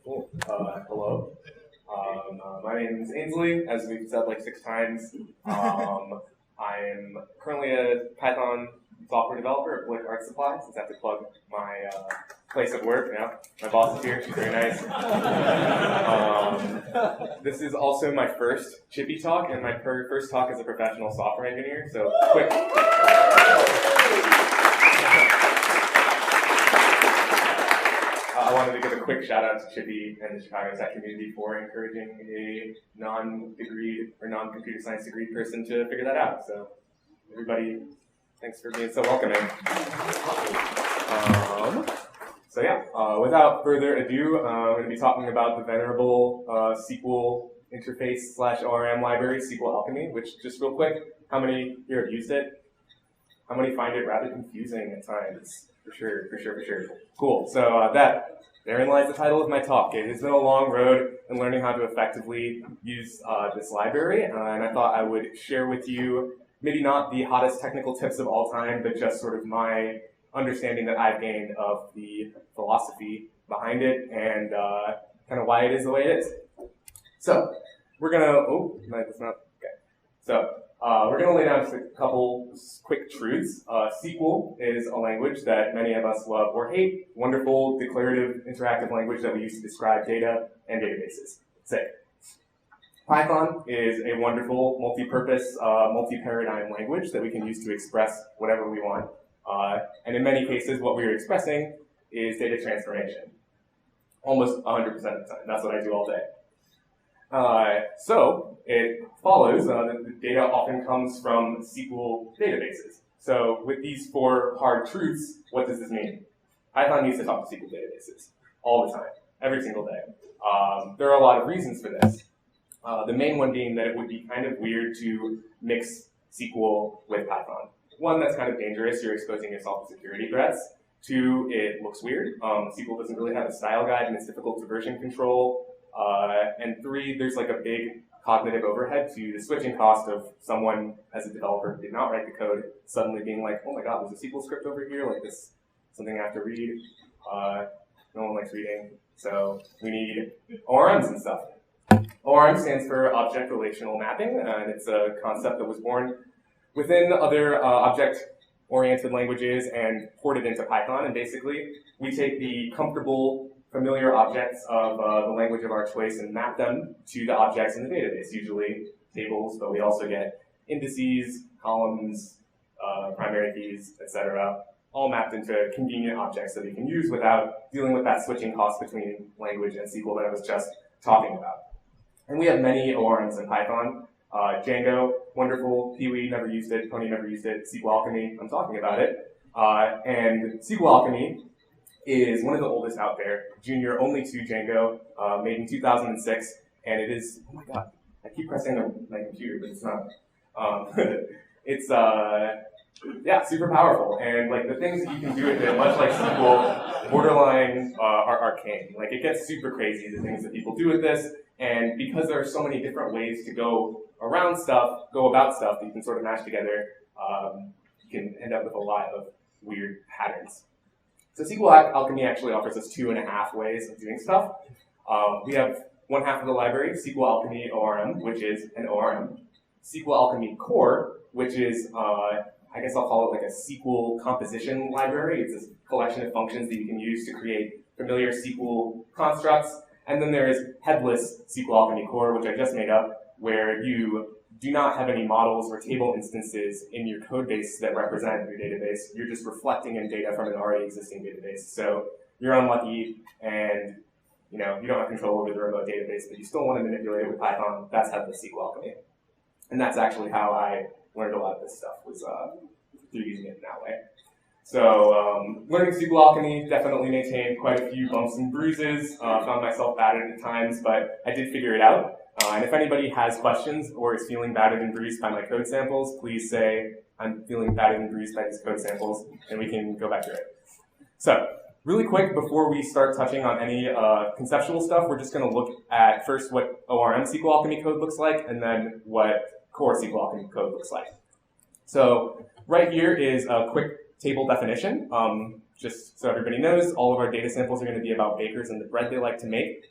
Cool. Hello. My name is Ainsley, as we've said like 6 times. I'm currently a Python software developer at Blick Art Supply, since I have to plug my place of work. Yeah, my boss is here, she's very nice. This is also my first Chippy talk, and my first talk as a professional software engineer, so quick. I wanted to give a quick shout out to Chippy and the Chicago tech community for encouraging a non-degree or non-computer science degree person to figure that out. So everybody, thanks for being so welcoming. Without further ado, I'm going to be talking about the venerable SQL interface / ORM library, SQLAlchemy, which, just real quick, how many here have used it? How many find it rather confusing at times? For sure. Cool. So therein lies the title of my talk. It has been a long road in learning how to effectively use this library, and I thought I would share with you maybe not the hottest technical tips of all time, but just sort of my understanding that I've gained of the philosophy behind it and kind of why it is the way it is. So we're gonna. Oh, no, that's not okay. So. We're going to lay down just a couple quick truths. SQL is a language that many of us love or hate. Wonderful, declarative, interactive language that we use to describe data and databases. Sick. Python is a wonderful, multi-purpose, multi-paradigm language that we can use to express whatever we want. And in many cases, what we are expressing is data transformation. Almost 100% of the time. That's what I do all day. So it follows that the data often comes from SQL databases. So with these 4 hard truths, what does this mean? Python needs to talk to SQL databases all the time, every single day. There are a lot of reasons for this. The main one being that it would be kind of weird to mix SQL with Python. 1, that's kind of dangerous. You're exposing yourself to security threats. 2, it looks weird. SQL doesn't really have a style guide, and it's difficult to version control. And 3, there's like a big cognitive overhead to the switching cost of someone as a developer who did not write the code suddenly being like, oh my god, there's a SQL script over here, like this, something I have to read. No one likes reading, so we need ORMs and stuff. ORM stands for Object Relational Mapping, and it's a concept that was born within other object-oriented languages and ported into Python, and basically we take the comfortable familiar objects of the language of our choice and map them to the objects in the database, usually tables, but we also get indices, columns, primary keys, etc., all mapped into convenient objects that we can use without dealing with that switching cost between language and SQL that I was just talking about. And we have many ORMs in Python. Django, wonderful. Pee-wee, never used it. Pony, never used it. SQLAlchemy, I'm talking about it. And SQLAlchemy is one of the oldest out there, junior only to Django, made in 2006, and it is, oh my god, I keep pressing my computer, but it's not. It's, super powerful, and like the things that you can do with it, much like SQL, borderline are arcane. Like it gets super crazy, the things that people do with this, and because there are so many different ways to go about stuff that you can sort of mash together, you can end up with a lot of weird patterns. So SQLAlchemy actually offers us 2.5 ways of doing stuff. We have 1/2 of the library, SQLAlchemy ORM, which is an ORM. SQLAlchemy Core, which is, I guess I'll call it like a SQL composition library. It's a collection of functions that you can use to create familiar SQL constructs. And then there is headless SQLAlchemy Core, which I just made up, where you do not have any models or table instances in your code base that represent your database. You're just reflecting in data from an already existing database. So you're unlucky and you don't have control over the remote database, but you still want to manipulate it with Python. That's headless SQLAlchemy. And that's actually how I learned a lot of this stuff, was through using it in that way. So learning SQLAlchemy definitely maintained quite a few bumps and bruises. Found myself battered at times, but I did figure it out. And if anybody has questions or is feeling battered and bruised by my code samples, please say, I'm feeling battered and bruised by these code samples, and we can go back to it. So, really quick, before we start touching on any conceptual stuff, we're just going to look at first what ORM SQLAlchemy code looks like, and then what core SQLAlchemy code looks like. So, right here is a quick table definition. just so everybody knows, all of our data samples are going to be about bakers and the bread they like to make.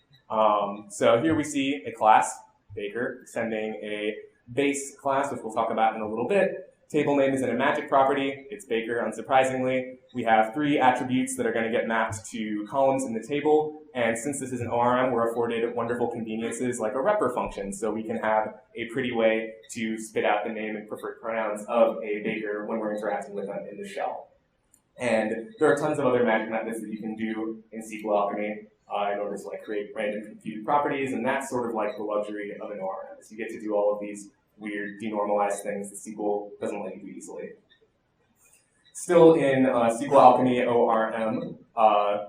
So here we see a class, baker, sending a base class, which we'll talk about in a little bit. Table name is in a magic property. It's baker, unsurprisingly. We have 3 attributes that are going to get mapped to columns in the table. And since this is an ORM, we're afforded wonderful conveniences like a repr function. So we can have a pretty way to spit out the name and preferred pronouns of a baker when we're interacting with them in the shell. And there are tons of other magic methods that you can do in SQLAlchemy in order to create random computed properties. And that's sort of like the luxury of an ORM, is you get to do all of these weird denormalized things that SQL doesn't let you do easily. Still in SQLAlchemy ORM,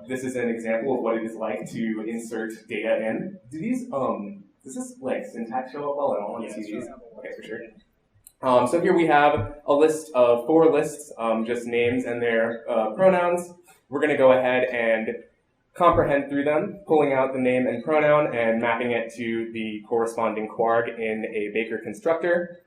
this is an example of what it is like to insert data in. Do these, does this syntax show up well? I don't want to see these. Okay, for sure. So here we have a list of 4 lists, just names and their pronouns. We're going to go ahead and comprehend through them, pulling out the name and pronoun and mapping it to the corresponding kwarg in a baker constructor,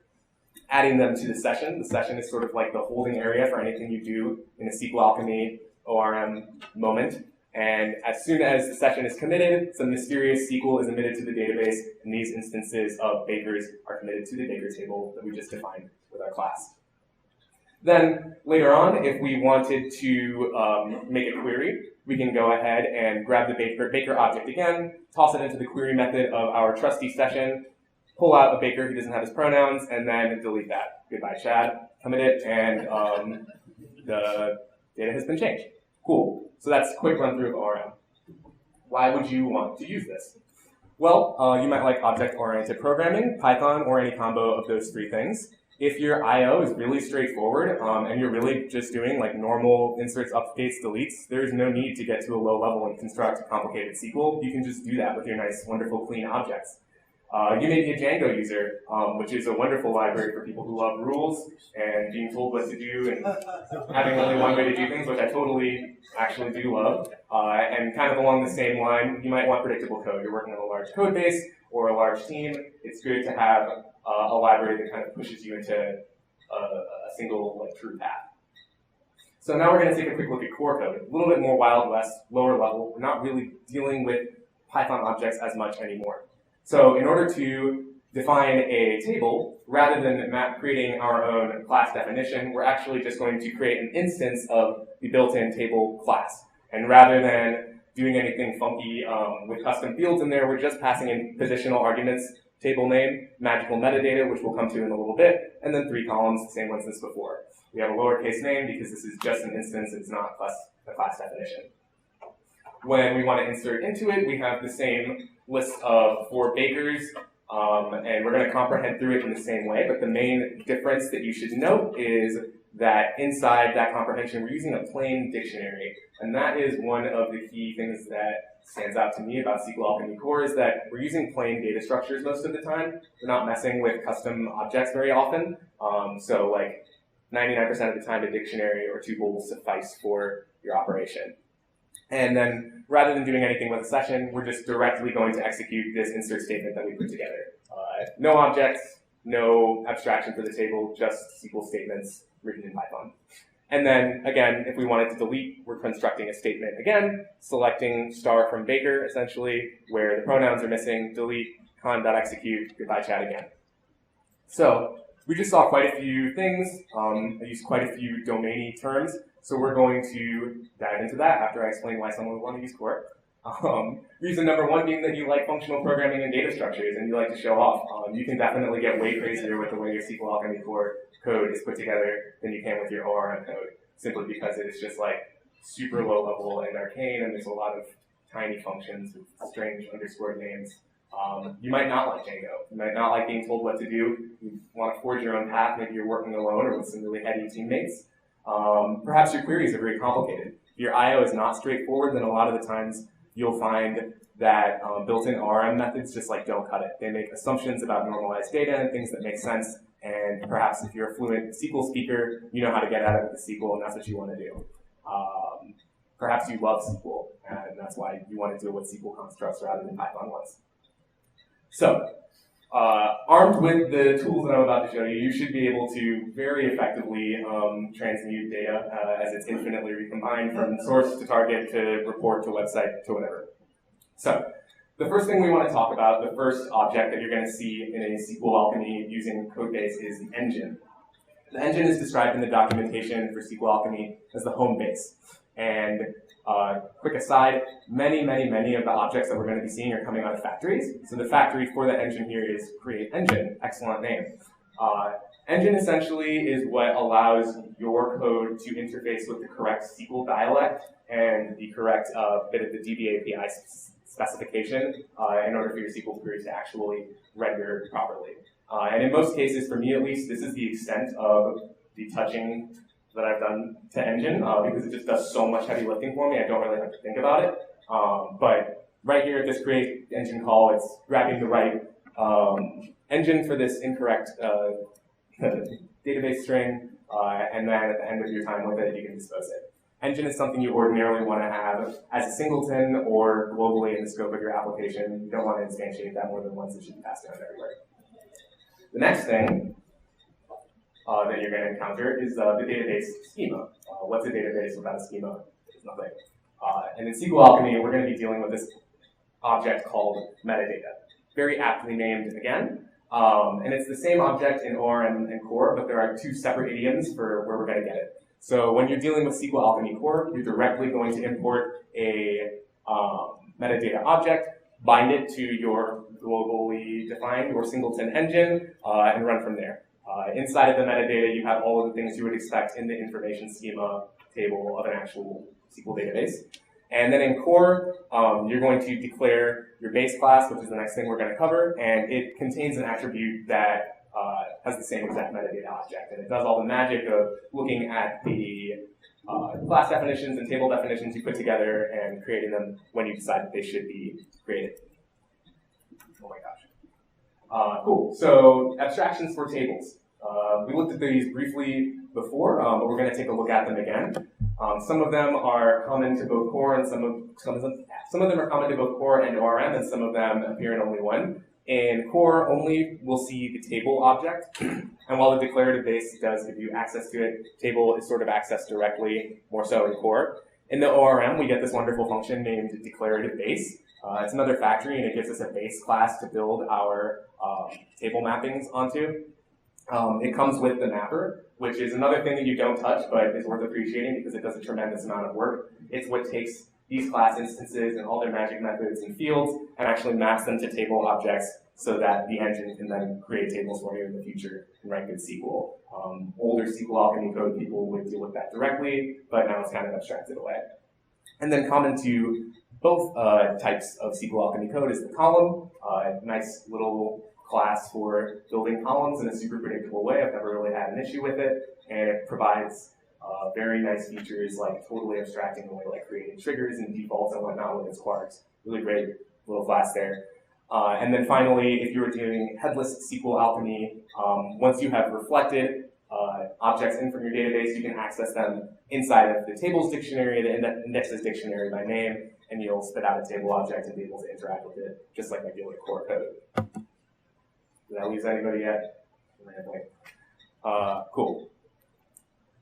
adding them to the session. The session is sort of like the holding area for anything you do in a SQLAlchemy ORM moment. And as soon as the session is committed, some mysterious SQL is emitted to the database, and these instances of bakers are committed to the baker table that we just defined with our class. Then later on, if we wanted to make a query, we can go ahead and grab the baker object again, toss it into the query method of our trusty session, pull out a baker who doesn't have his pronouns, and then delete that. Goodbye, Chad. Commit it, and the data has been changed. Cool. So that's a quick run through of ORM. Why would you want to use this? Well, you might like object-oriented programming, Python, or any combo of those 3 things. If your I/O is really straightforward and you're really just doing normal inserts, updates, deletes, there's no need to get to a low level and construct complicated SQL. You can just do that with your nice, wonderful, clean objects. You may be a Django user, which is a wonderful library for people who love rules and being told what to do and having only one way to do things, which I totally actually do love. And kind of along the same line, you might want predictable code. You're working on a large code base or a large team. It's good to have a library that kind of pushes you into a single true path. So now we're going to take a quick look at core code. A little bit more Wild West, lower level. We're not really dealing with Python objects as much anymore. So in order to define a table, rather than creating our own class definition, we're actually just going to create an instance of the built-in table class. And rather than doing anything funky with custom fields in there, we're just passing in positional arguments, table name, magical metadata, which we'll come to in a little bit, and then 3 columns, the same ones as before. We have a lowercase name because this is just an instance, it's not a class definition. When we want to insert into it, we have the same list of 4 bakers, and we're going to comprehend through it in the same way, but the main difference that you should note is that inside that comprehension, we're using a plain dictionary, and that is one of the key things that stands out to me about SQLAlchemy Core, is that we're using plain data structures most of the time. We're not messing with custom objects very often, so 99% of the time a dictionary or tuple will suffice for your operation. And then, rather than doing anything with a session, we're just directly going to execute this insert statement that we put together. No objects, no abstraction for the table, just SQL statements written in Python. And then, again, if we wanted to delete, we're constructing a statement again, selecting star from baker, essentially, where the pronouns are missing, delete, con.execute, goodbye chat again. So, we just saw quite a few things. I used quite a few domainy terms. So we're going to dive into that after I explain why someone would want to use Core. Reason number 1 being that you like functional programming and data structures and you like to show off. You can definitely get way crazier with the way your SQLAlchemy Core code is put together than you can with your ORM code, simply because it is just super low level and arcane, and there's a lot of tiny functions with strange underscore names. You might not like Django. You might not like being told what to do. You want to forge your own path. Maybe you're working alone or with some really heady teammates. Perhaps your queries are very complicated. If your I/O is not straightforward, then a lot of the times you'll find that built-in ORM methods just don't cut it. They make assumptions about normalized data and things that make sense, and perhaps if you're a fluent SQL speaker, you know how to get at it with the SQL, and that's what you want to do. Perhaps you love SQL, and that's why you want to deal with SQL constructs rather than Python ones. So, Armed with the tools that I'm about to show you, you should be able to very effectively transmute data as it's infinitely recombined from source to target to report to website to whatever. So, the first thing we want to talk about, the first object that you're going to see in a SQLAlchemy using codebase is the engine. The engine is described in the documentation for SQLAlchemy as the home base. And quick aside, many of the objects that we're going to be seeing are coming out of factories. So the factory for the engine here is create engine, excellent name. Engine essentially is what allows your code to interface with the correct SQL dialect and the correct bit of the DB API specification in order for your SQL query to actually render properly. And in most cases, for me at least, this is the extent of the touching that I've done to engine because it just does so much heavy lifting for me. I don't really have to think about it. But right here at this create engine call, it's grabbing the right engine for this incorrect database string, and then at the end of your time with it, you can dispose it. Engine is something you ordinarily want to have as a singleton or globally in the scope of your application. You don't want to instantiate that more than once. It should be passed down everywhere. The next thing that you're going to encounter is the database schema. What's a database without a schema? It's nothing. And in SQLAlchemy, we're going to be dealing with this object called metadata. Very aptly named again. And it's the same object in ORM and Core, but there are two separate idioms for where we're going to get it. So when you're dealing with SQLAlchemy Core, you're directly going to import a metadata object, bind it to your globally defined or singleton engine, and run from there. Inside of the metadata, you have all of the things you would expect in the information schema table of an actual SQL database. And then in Core, you're going to declare your base class, which is the next thing we're going to cover, and it contains an attribute that has the same exact metadata object. And it does all the magic of looking at the class definitions and table definitions you put together and creating them when you decide that they should be created. Oh my gosh. Cool. So abstractions for tables. We looked at these briefly before, but we're going to take a look at them again. Some of them are common to both Core, and some of them are common to both Core and ORM, and some of them appear in only one. In Core only, we'll see the table object, and while the declarative base does give you access to it, table is sort of accessed directly, more so in Core. In the ORM, we get this wonderful function named declarative base. It's another factory, and it gives us a base class to build our table mappings onto. It comes with the mapper, which is another thing that you don't touch, but is worth appreciating because it does a tremendous amount of work. It's what takes these class instances and all their magic methods and fields and actually maps them to table objects so that the engine can then create tables for you in the future and write good SQL. Older SQLAlchemy code people would deal with that directly, but now it's kind of abstracted away. And then common to both types of SQLAlchemy code is the column, a nice little class for building columns in a super predictable way. I've never really had an issue with it, and it provides very nice features like totally abstracting away, like creating triggers and defaults and whatnot with its quarks. Really great little class there. And then finally, if you were doing headless SQLAlchemy, once you have reflected objects in from your database, you can access them inside of the tables dictionary, the indexes dictionary by name, and you'll spit out a table object and be able to interact with it, just like regular Core code. Did I lose anybody yet? Cool.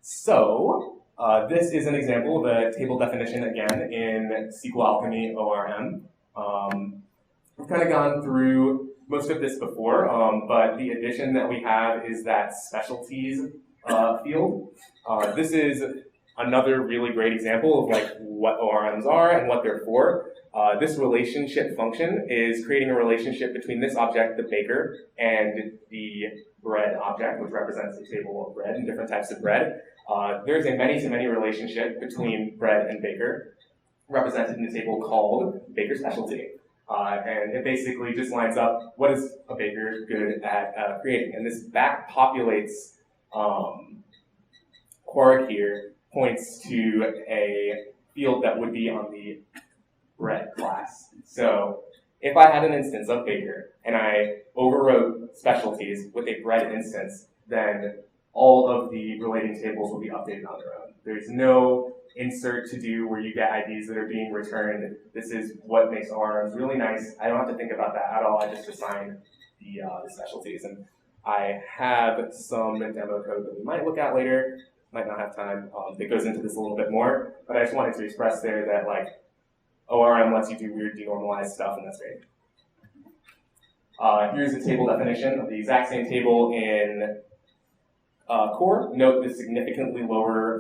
So, this is an example of a table definition, again, in SQLAlchemy ORM. We've kind of gone through most of this before, but the addition that we have is that specialties field. This is another really great example of like what ORMs are and what they're for. This relationship function is creating a relationship between this object, the baker, and the bread object, which represents a table of bread and different types of bread. There's a many-to-many relationship between bread and baker, represented in the table called baker specialty. And it basically just lines up what is a baker good at creating. And this back populates Quark here points to a field that would be on the bread class. So if I had an instance of baker and I overwrote specialties with a bread instance, then all of the relating tables will be updated on their own. There's no insert to do where you get IDs that are being returned. This is what makes ORMs really nice. I don't have to think about that at all. I just assign the specialties. And I have some demo code that we might look at later, might not have time, that goes into this a little bit more, but I just wanted to express there that like ORM lets you do weird denormalized stuff, and that's great. Here's a table definition of the exact same table in Core. Note the significantly lower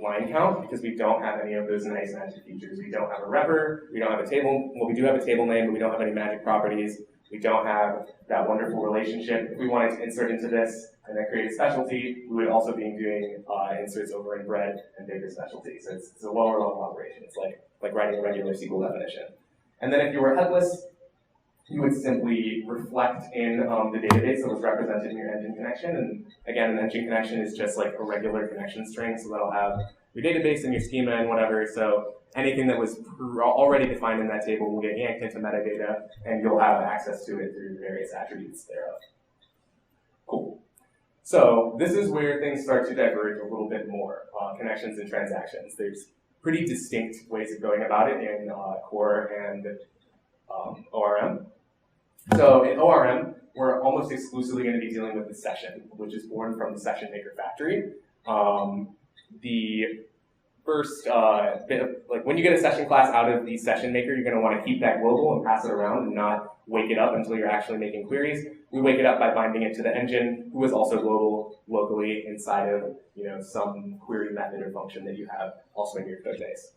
line count because we don't have any of those nice magic features. We don't have a repper, we don't have a table, well, we do have a table name, but we don't have any magic properties. We don't have that wonderful relationship. If we wanted to insert into this and then create a specialty, we would also be doing inserts over in bread and bigger specialties. So it's a lower level operation. It's like writing a regular SQL definition. And then if you were headless, you would simply reflect in the database that was represented in your engine connection. And again, an engine connection is just like a regular connection string, so that'll have your database and your schema and whatever. So anything that was already defined in that table will get yanked into metadata, and you'll have access to it through various attributes thereof. Cool. So this is where things start to diverge a little bit more, connections and transactions. There's pretty distinct ways of going about it in Core and ORM. So in ORM, we're almost exclusively going to be dealing with the session, which is born from the session maker factory. The first bit of, like when you get a session class out of the session maker, you're going to want to keep that global and pass it around and not wake it up until you're actually making queries. We wake it up by binding it to the engine, who is also global locally inside of some query method or function that you have also in your code base.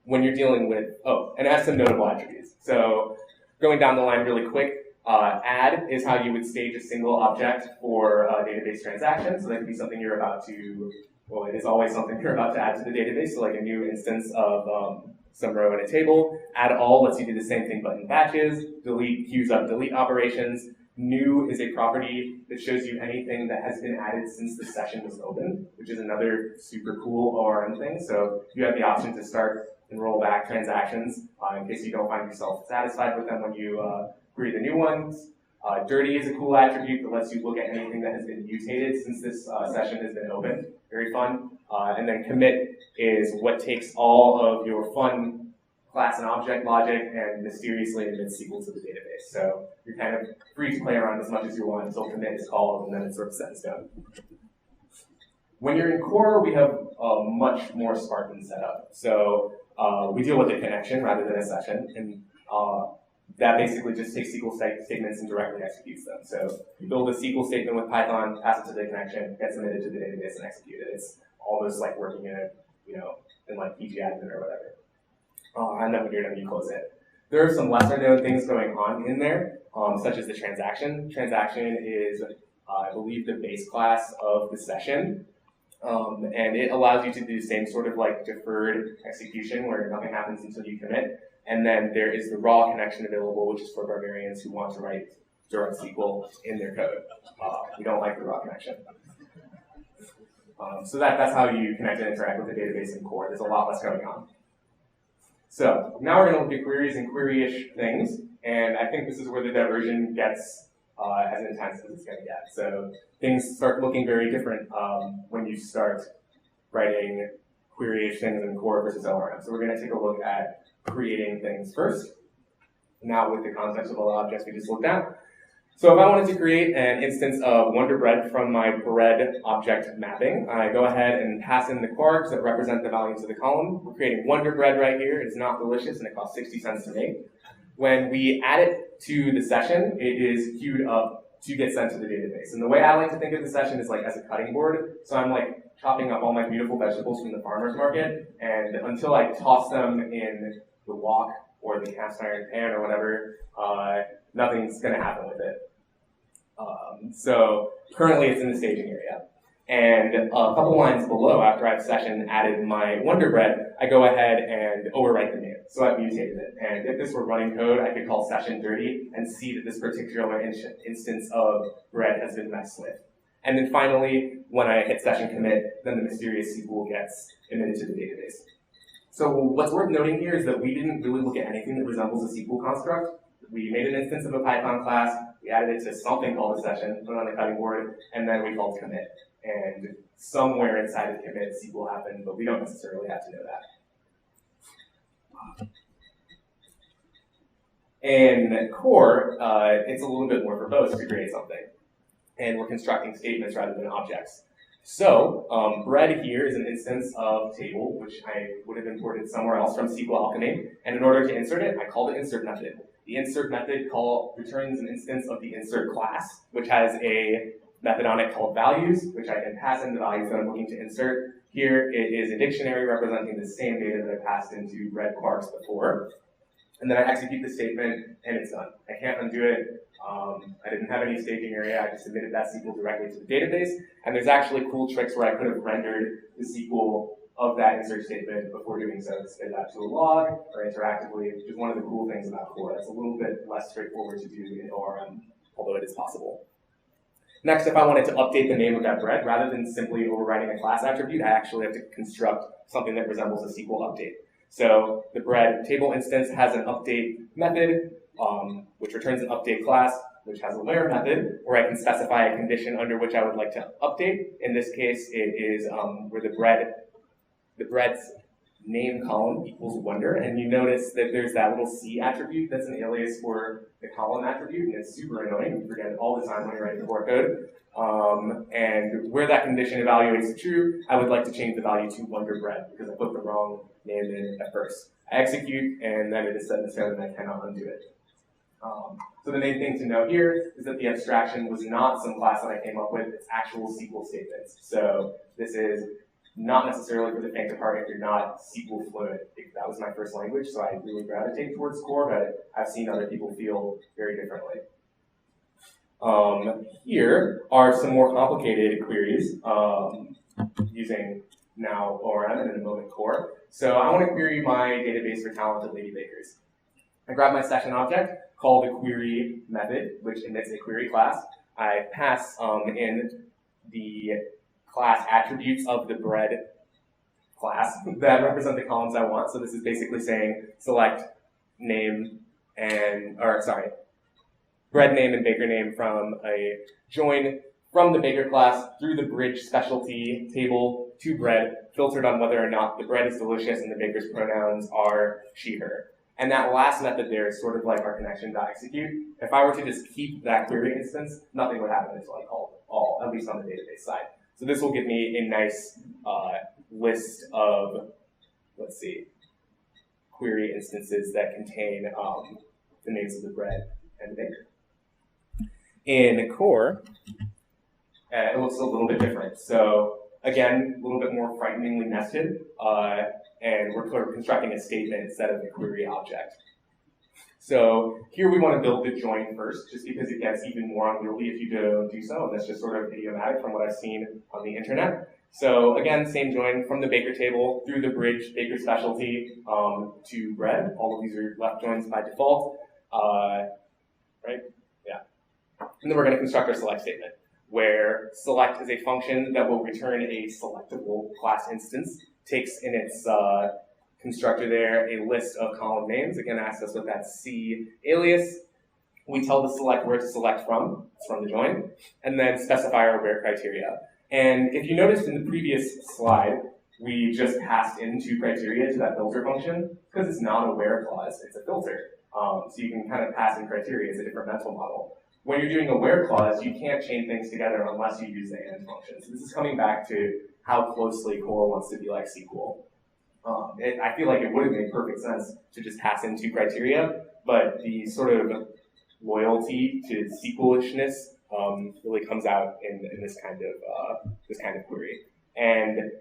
When you're dealing with, and it has some notable attributes. So going down the line really quick, add is how you would stage a single object for a database transaction. So that could be something you're about to, well, it is always something you're about to add to the database. So like a new instance of some row in a table. Add all lets you do the same thing but in batches. Delete queues up delete operations. New is a property that shows you anything that has been added since the session was opened, which is another super cool ORM thing. So you have the option to start and roll back transactions in case you don't find yourself satisfied with them when you query the new ones. Dirty is a cool attribute that lets you look at anything that has been mutated since this session has been opened. Very fun. And then commit is what takes all of your fun class and object logic and mysteriously admits SQL to the database. So you're kind of free to play around as much as you want until commit is called, and then it's sort of set in stone. When you're in Core, we have a much more Spartan setup. So we deal with a connection rather than a session, and that basically just takes SQL statements and directly executes them. So you build a SQL statement with Python, pass it to the connection, get submitted to the database, and execute it. It's almost like working in a, in like PG admin or whatever. And then when you're done, you close it. There are some lesser known things going on in there, such as the transaction. Transaction is, I believe, the base class of the session. And it allows you to do the same sort of like deferred execution where nothing happens until you commit. And then there is the raw connection available, which is for barbarians who want to write direct SQL in their code. We don't like the raw connection. So that's how you connect and interact with the database in Core. There's a lot less going on. So now we're going to look at queries and query-ish things. And I think this is where the diversion gets as intense as it's going to get. So things start looking very different when you start writing query-ish things in Core versus ORM. So we're going to take a look at creating things first, now with the context of all the objects we just looked at. So if I wanted to create an instance of Wonder Bread from my bread object mapping, I go ahead and pass in the quarks that represent the values of the column. We're creating Wonder Bread right here. It's not delicious, and it costs 60 cents to make. When we add it to the session, it is queued up to get sent to the database. And the way I like to think of the session is like as a cutting board. So I'm like chopping up all my beautiful vegetables from the farmer's market, and until I toss them in the wok or the cast iron pan or whatever, nothing's going to happen with it. So currently it's in the staging area. And a couple lines below, after I've session added my Wonder Bread, I go ahead and overwrite the name. So I've mutated it. And if this were running code, I could call session dirty and see that this particular instance of bread has been messed with. And then finally, when I hit session commit, then the mysterious SQL gets emitted to the database. So what's worth noting here is that we didn't really look at anything that resembles a SQL construct. We made an instance of a Python class, we added it to something called a session, put it on the cutting board, and then we called commit. And somewhere inside of commit, SQL happened, but we don't necessarily have to know that. In core, it's a little bit more verbose to create something. And we're constructing statements rather than objects. So, bread here is an instance of table, which I would have imported somewhere else from SQLAlchemy. And in order to insert it, I call the insert method. The insert method returns an instance of the insert class, which has a method on it called values, which I can pass in the values that I'm looking to insert. Here it is a dictionary representing the same data that I passed into bread quarks before. And then I execute the statement, and it's done. I can't undo it. I didn't have any staging area. I just submitted that SQL directly to the database. And there's actually cool tricks where I could have rendered the SQL of that insert statement before doing so to spit it out to a log or interactively, which is one of the cool things about core. That's a little bit less straightforward to do in ORM, although it is possible. Next, if I wanted to update the name of that bread, rather than simply overwriting a class attribute, I actually have to construct something that resembles a SQL update. So the bread table instance has an update method, which returns an update class, which has a where method, where I can specify a condition under which I would like to update. In this case, it is where the bread's name column equals wonder, and you notice that there's that little C attribute that's an alias for the column attribute, and it's super annoying. You forget it all the time when you're writing core code. And where that condition evaluates true, I would like to change the value to wonder bread because I put the wrong name in at first. I execute, and then it is set in stone, and I cannot undo it. So the main thing to note here is that the abstraction was not some class that I came up with, it's actual SQL statements. So this is not necessarily for the faint of heart if you're not SQL fluent. That was my first language, so I really gravitate towards core, but I've seen other people feel very differently. Here are some more complicated queries using now ORM and in a moment core. So I want to query my database for talented lady bakers. I grab my session object, call the query method, which emits a query class. I pass in the class attributes of the bread class that represent the columns I want. So this is basically saying select name and, bread name and baker name from a join from the baker class through the bridge specialty table to bread, filtered on whether or not the bread is delicious and the baker's pronouns are she, her. And that last method there is sort of like our connection.execute. If I were to just keep that query instance, nothing would happen until I called all, at least on the database side. So this will give me a nice list of, let's see, query instances that contain the names of the bread and the baker. In core, it looks a little bit different. So again, a little bit more frighteningly nested, and we're constructing a statement instead of a query object. So here we want to build the join first, just because it gets even more unwieldy if you don't do so, and that's just sort of idiomatic from what I've seen on the internet. So again, same join from the baker table through the bridge baker specialty to bread. All of these are left joins by default, right? Yeah. And then we're going to construct our select statement, where select is a function that will return a selectable class instance, takes in its constructor there a list of column names, again asks us with that C alias. We tell the select where to select from, it's from the join, and then specify our where criteria. And if you noticed in the previous slide, we just passed in two criteria to that filter function, because it's not a where clause, it's a filter. So you can kind of pass in criteria as a different mental model. When you're doing a where clause, you can't chain things together unless you use the and function. So this is coming back to how closely core wants to be like SQL. I feel like it would have made perfect sense to just pass in two criteria, but the sort of loyalty to SQL-ishness really comes out in this kind of query. And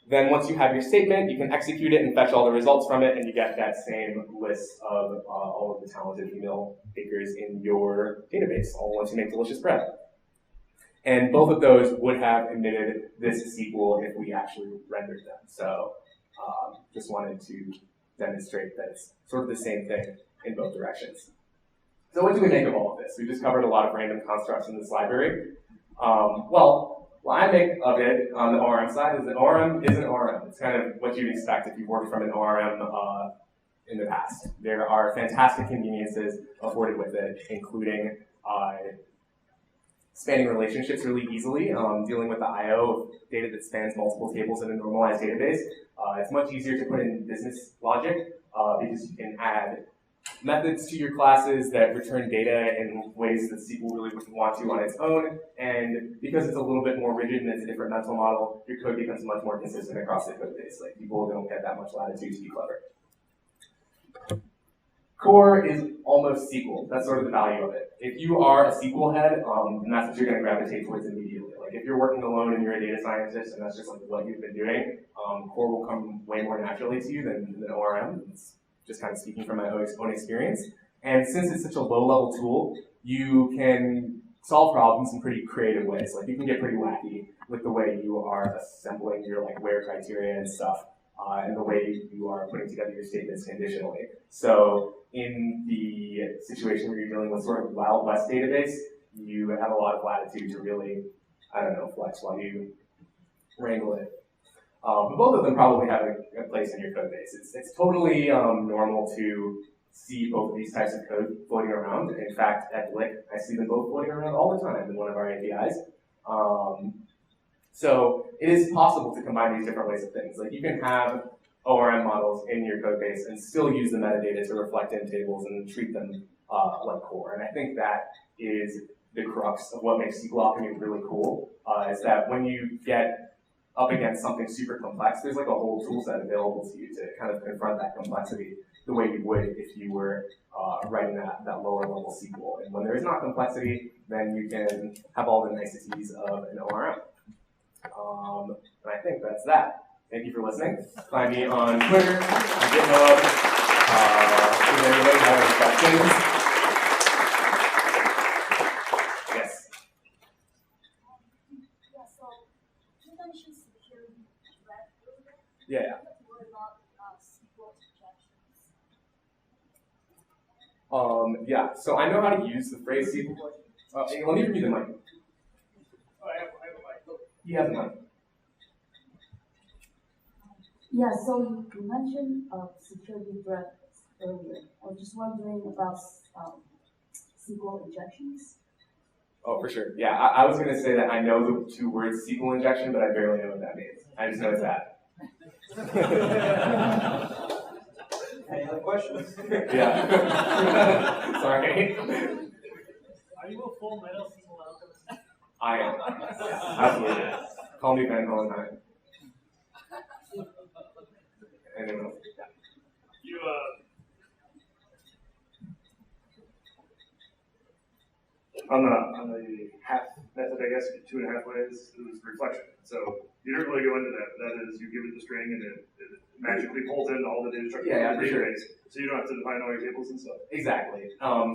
then once you have your statement, you can execute it and fetch all the results from it, and you get that same list of all of the talented female bakers in your database, all once you make delicious bread. And both of those would have emitted this SQL if we actually rendered them. So just wanted to demonstrate that it's sort of the same thing in both directions. So what do we make of all of this? We just covered a lot of random constructs in this library. Well, what I make of it on the ORM side is that ORM is an ORM. It's kind of what you'd expect if you've worked from an ORM in the past. There are fantastic conveniences afforded with it, including spanning relationships really easily, dealing with the I/O of data that spans multiple tables in a normalized database. It's much easier to put in business logic because you can add methods to your classes that return data in ways that SQL really wouldn't want to on its own, and because it's a little bit more rigid and it's a different mental model, your code becomes much more consistent across the code base. Like, people don't get that much latitude to be clever. Core is almost SQL. That's sort of the value of it. If you are a SQL head, then that's what you're going to gravitate towards immediately. Like, if you're working alone and you're a data scientist and that's just like what you've been doing, Core will come way more naturally to you than ORM. It's just kind of speaking from my own experience. And since it's such a low-level tool, you can solve problems in pretty creative ways. Like, you can get pretty wacky with the way you are assembling your like where criteria and stuff, and the way you are putting together your statements conditionally. So in the situation where you're dealing with sort of a Wild West database, you have a lot of latitude to really, I don't know, flex while you wrangle it. But both of them probably have a place in your code base. It's totally normal to see both of these types of code floating around. In fact, at Lick, I see them both floating around all the time in one of our APIs. So it is possible to combine these different ways of things. Like, you can have ORM models in your code base and still use the metadata to reflect in tables and treat them like Core. And I think that is the crux of what makes SQLAlchemy really cool, is that when you get up against something super complex, there's like a whole tool set available to you to kind of confront that complexity the way you would if you were writing that lower level SQL. And when there is not complexity, then you can have all the niceties of an ORM. And I think that's that. Thank you for listening. Find me on Twitter, on GitHub. Does anybody have any questions? Yes. Yeah, so you mentioned security threat earlier. Yeah. What about SQL injections? Yeah, so I know how to use the phrase SQL. Let me give you the mic. I have a mic. He has a mic. Yeah, so you mentioned security threats earlier. I was just wondering about SQL injections. Oh, for sure. Yeah, I was going to say that I know the two words SQL injection, but I barely know what that means. I just know it's that. Any other questions? Yeah. Sorry. Are you a full metal SQL alchemist? I am. Absolutely. Call me Van Valentine. Anyone else? Yeah. You on the half method, I guess, 2.5 ways, it was reflection. So you don't really go into that. That is, you give it the string and it magically pulls in all the data structures in the database. So you don't have to define all your tables and stuff. Exactly.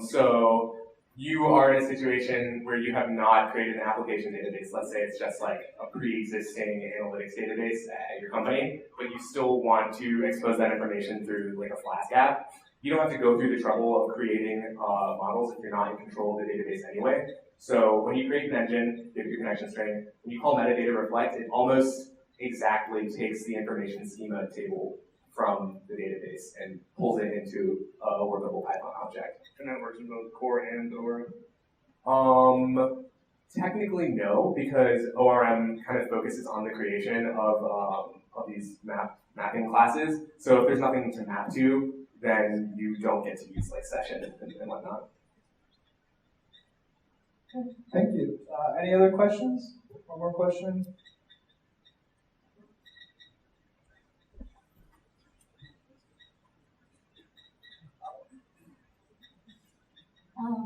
So you are in a situation where you have not created an application database. Let's say it's just like a pre-existing analytics database at your company, but you still want to expose that information through like a Flask app. You don't have to go through the trouble of creating models if you're not in control of the database anyway. So when you create an engine, you have your connection string. When you call metadata reflect, it almost exactly takes the information schema table from the database and pulls it into a workable Python object. And that works in both Core and ORM? Technically no, because ORM kind of focuses on the creation of these mapping classes. So if there's nothing to map to, then you don't get to use like session and whatnot. Thank you. Any other questions? One more question?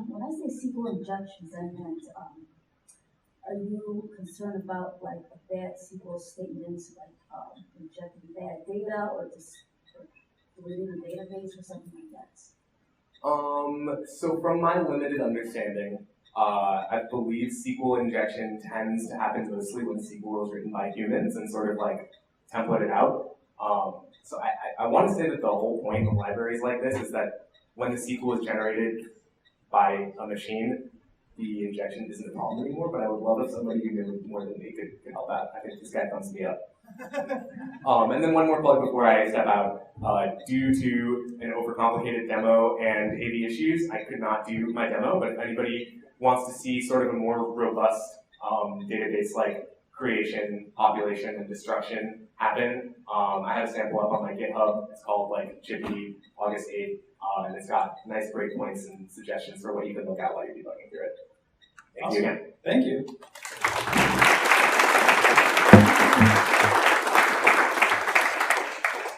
When I say SQL injections, I meant, are you concerned about like bad SQL statements, like injecting bad data, or just deleting the database or something like that? So from my limited understanding, I believe SQL injection tends to happen mostly when SQL is written by humans and sort of like templated out. So I want to say that the whole point of libraries like this is that when the SQL is generated by a machine, the injection isn't a problem anymore, but I would love if somebody who knew more than me could help out. I think this guy thumbs me up. And then one more plug before I step out. Due to an overcomplicated demo and AV issues, I could not do my demo, but if anybody wants to see sort of a more robust database like creation, population, and destruction happen. I have a sample up on my GitHub. It's called like Chippy August 8th, and it's got nice breakpoints and suggestions for what you can look at while you're debugging through it. Thank you again. Thank you.